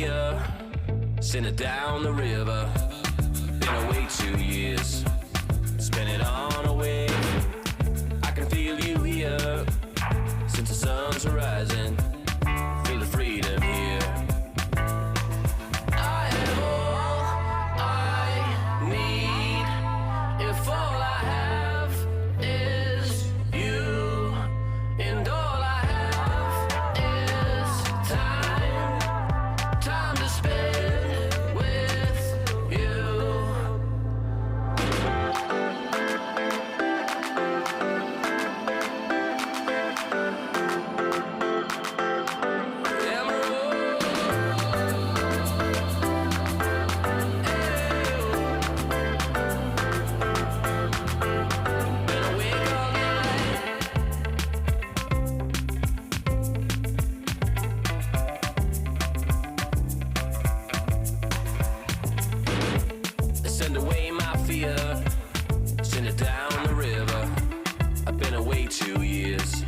here, send it down the river. Been away 2 years, spend it on a wave. I can feel you here, since the sun's rising. Feel the freedom here. I have all I need, if all I have is you, and all I have is time to spend with you. Send away my fear, send it down the river. I've been away 2 years,